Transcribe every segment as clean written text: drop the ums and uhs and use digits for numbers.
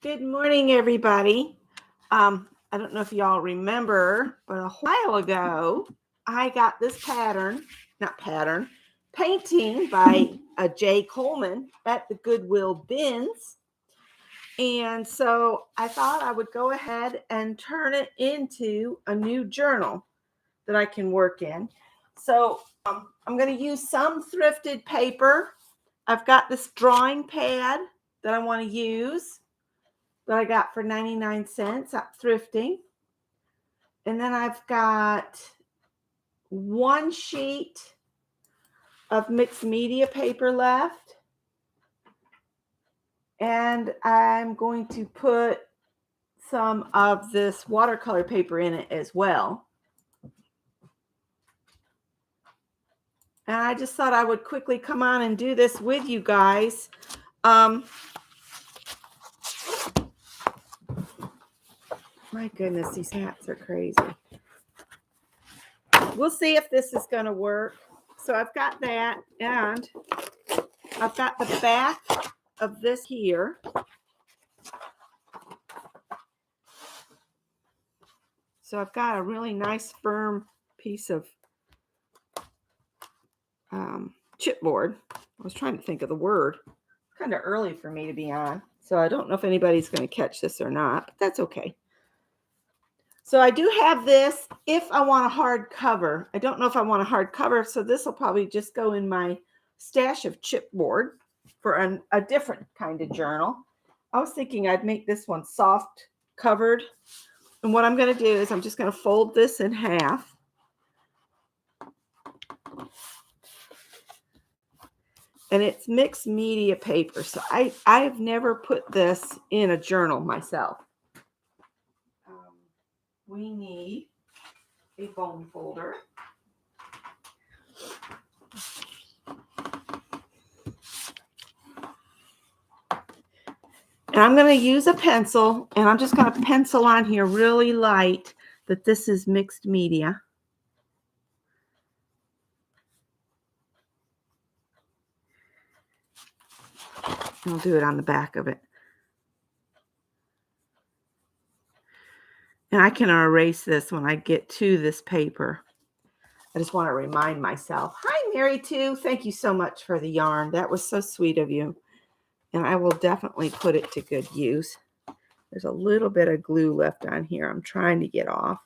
Good morning, everybody. I don't know if y'all remember, but a while ago, I got this painting by Jay Coleman at the Goodwill bins. And so I thought I would go ahead and turn it into a new journal that I can work in. So I'm going to use some thrifted paper. I've got this drawing pad that I want to use that I got for 99 cents at thrifting. And then I've got one sheet of mixed media paper left. And I'm going to put some of this watercolor paper in it as well. And I just thought I would quickly come on and do this with you guys. My goodness, these hats are crazy. We'll see if this is going to work. So I've got that, and I've got the back of this here. So I've got a really nice firm piece of chipboard. I was trying to think of the word. Kind of early for me to be on. So I don't know if anybody's going to catch this or not, but that's okay. So I do have this if I want a hard cover. I don't know if I want a hard cover, so this will probably just go in my stash of chipboard for a different kind of journal. I was thinking I'd make this one soft covered. And what I'm going to do is I'm just going to fold this in half. And it's mixed media paper. So I've never put this in a journal myself. We need a bone folder. And I'm going to use a pencil, and I'm just going to pencil on here really light that this is mixed media. And I'll do it on the back of it. And I can erase this when I get to this paper. I just want to remind myself. Hi, Mary, too. Thank you so much for the yarn. That was so sweet of you. And I will definitely put it to good use. There's a little bit of glue left on here I'm trying to get off.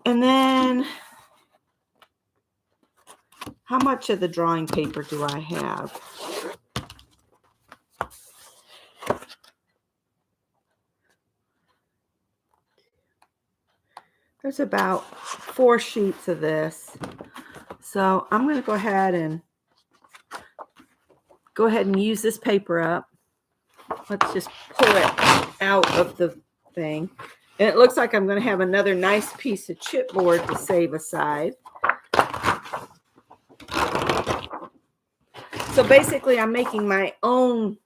And then, how much of the drawing paper do I have? There's about 4 sheets of this. So I'm going to go ahead and use this paper up. Let's just pull it out of the thing. And it looks like I'm going to have another nice piece of chipboard to save aside. So basically I'm making my own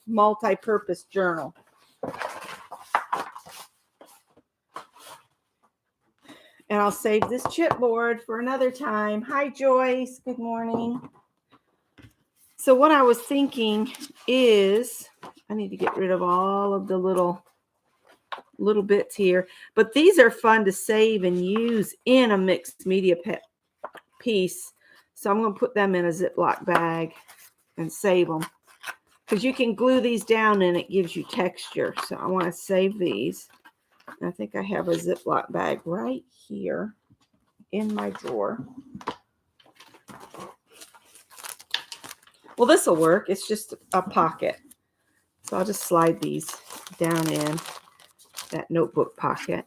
multi-purpose journal. And I'll save this chipboard for another time. Hi, Joyce. Good morning. So what I was thinking is I need to get rid of all of the little bits here. But these are fun to save and use in a mixed media piece. So I'm going to put them in a Ziploc bag and save them. Because you can glue these down and it gives you texture. So I want to save these. I think I have a Ziploc bag right here in my drawer. Well, this will work. It's just a pocket. So I'll just slide these down in that notebook pocket.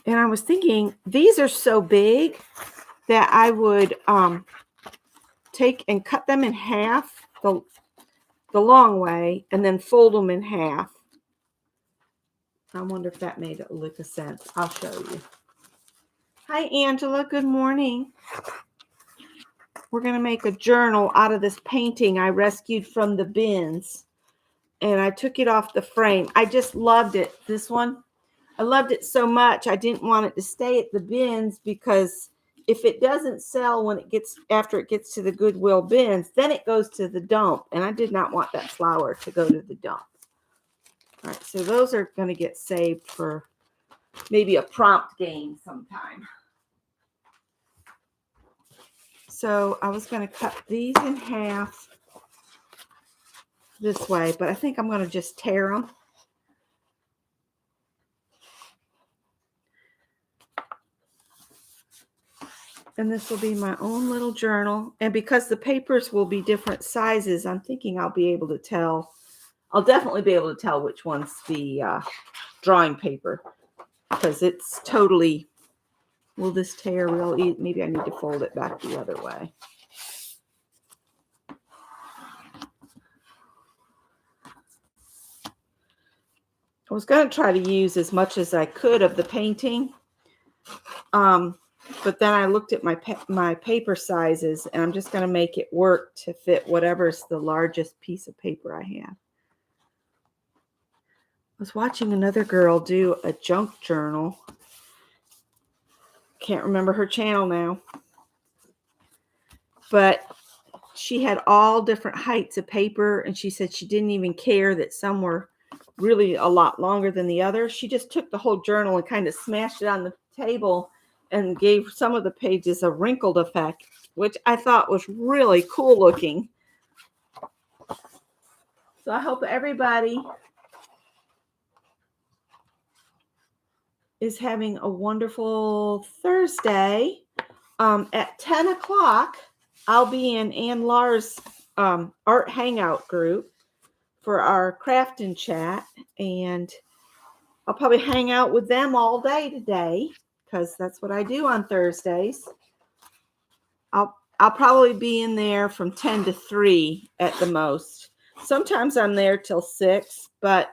And I was thinking these are so big that I would take and cut them in half the long way and then fold them in half. I wonder if that made a lick of sense. I'll show you. Hi, Angela. Good morning. We're going to make a journal out of this painting I rescued from the bins. And I took it off the frame. I just loved it. This one. I loved it so much. I didn't want it to stay at the bins because if it doesn't sell when it gets after it gets to the Goodwill bins, then it goes to the dump. And I did not want that flower to go to the dump. All right, so those are going to get saved for maybe a prompt game sometime. So I was going to cut these in half this way, but I think I'm going to just tear them. And this will be my own little journal. And because the papers will be different sizes, I'm thinking I'll be able to tell. I'll definitely be able to tell which one's the drawing paper because it's totally. Will this tear real easy? Maybe I need to fold it back the other way. I was going to try to use as much as I could of the painting. But then I looked at my paper sizes, and I'm just going to make it work to fit whatever's the largest piece of paper I have. I was watching another girl do a junk journal. Can't remember her channel now. But she had all different heights of paper, and she said she didn't even care that some were really a lot longer than the others. She just took the whole journal and kind of smashed it on the table and gave some of the pages a wrinkled effect, which I thought was really cool looking. So I hope everybody is having a wonderful Thursday. At 10 o'clock, I'll be in Ann Lahr's art hangout group for our craft and chat, and I'll probably hang out with them all day today because that's what I do on Thursdays. I'll probably be in there from 10 to 3 at the most. Sometimes I'm there till 6, but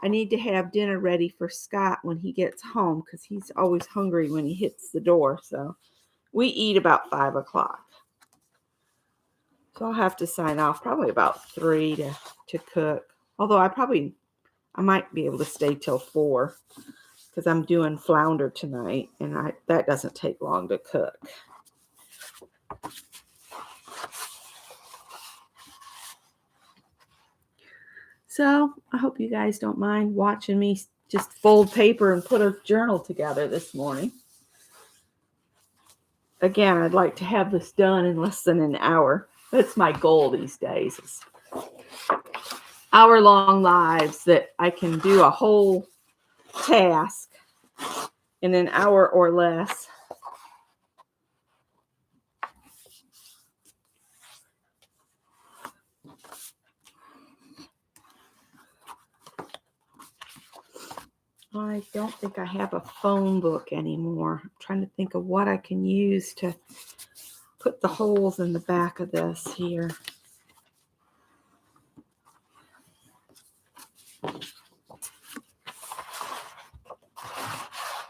I need to have dinner ready for Scott when he gets home because he's always hungry when he hits the door. So we eat about 5 o'clock. So I'll have to sign off probably about 3 to cook. Although I might be able to stay till 4 because I'm doing flounder tonight, and that doesn't take long to cook. So I hope you guys don't mind watching me just fold paper and put a journal together this morning. Again, I'd like to have this done in less than an hour. That's my goal these days. Is hour-long lives that I can do a whole task in an hour or less. I don't think I have a phone book anymore. I'm trying to think of what I can use to put the holes in the back of this here.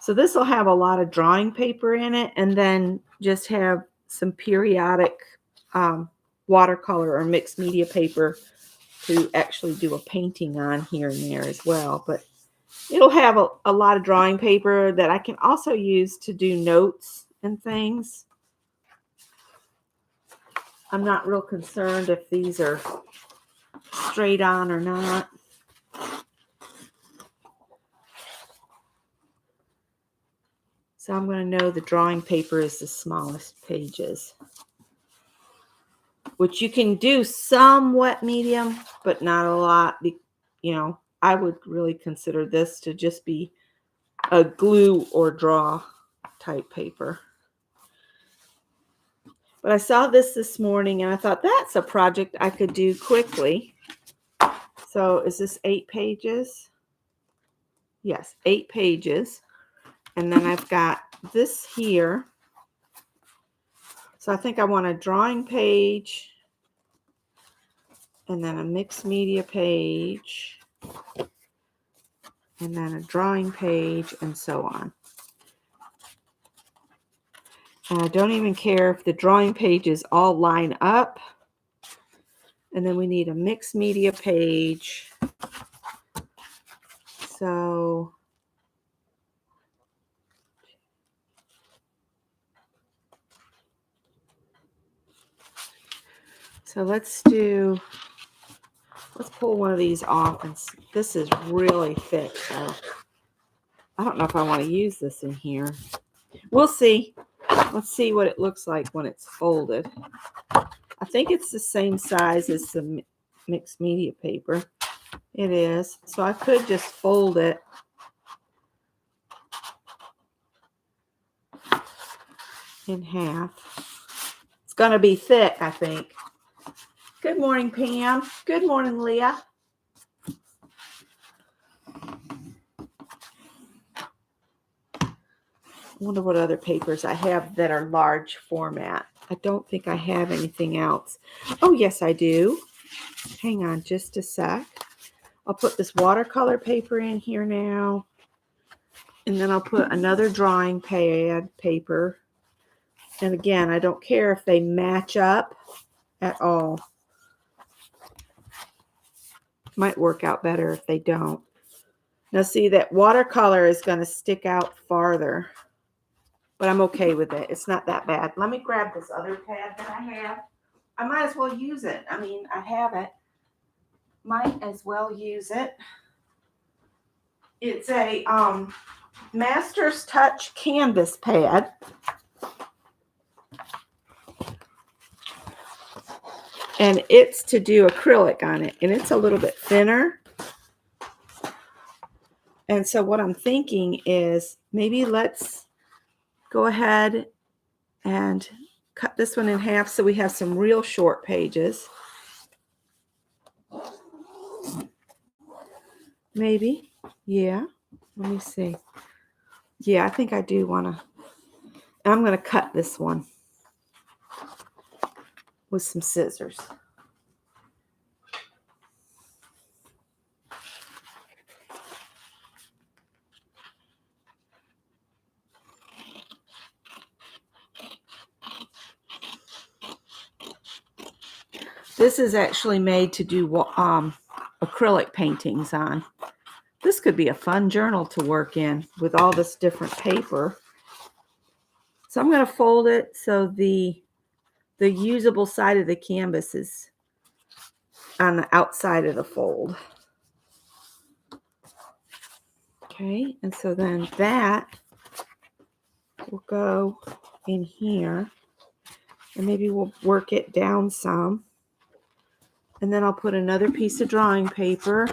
So this will have a lot of drawing paper in it, and then just have some periodic watercolor or mixed media paper to actually do a painting on here and there as well. But it'll have a lot of drawing paper that I can also use to do notes and things. I'm not real concerned if these are straight on or not. So I'm going to know the drawing paper is the smallest pages, which you can do some wet medium, but not a lot. You know, I would really consider this to just be a glue or draw type paper. But I saw this morning and I thought that's a project I could do quickly. So is this 8 pages? Yes, 8 pages. And then I've got this here. So I think I want a drawing page and then a mixed media page and then a drawing page and so on. And I don't even care if the drawing pages all line up. And then we need a mixed media page. So So let's pull one of these off. And this is really thick, so I don't know if I want to use this in here. We'll see. Let's see what it looks like when it's folded. I think it's the same size as the mixed media paper. It is. So I could just fold it in half. It's going to be thick, I think. Good morning, Pam. Good morning, Leah. I wonder what other papers I have that are large format. I don't think I have anything else. Oh, yes, I do. Hang on just a sec. I'll put this watercolor paper in here now. And then I'll put another drawing pad paper. And again, I don't care if they match up at all. Might work out better if they don't. Now see, that watercolor is going to stick out farther. But I'm okay with it. It's not that bad. Let me grab this other pad that I have. I might as well use it. I mean, I have it. Might as well use it. It's a Master's Touch canvas pad. And it's to do acrylic on it. And it's a little bit thinner. And so what I'm thinking is maybe let's go ahead and cut this one in half so we have some real short pages. Maybe. Yeah. Let me see. Yeah, I think I do want to. I'm going to cut this one with some scissors. This is actually made to do acrylic paintings on. This could be a fun journal to work in with all this different paper. So I'm going to fold it so the usable side of the canvas is on the outside of the fold. Okay, and so then that will go in here. And maybe we'll work it down some. And then I'll put another piece of drawing paper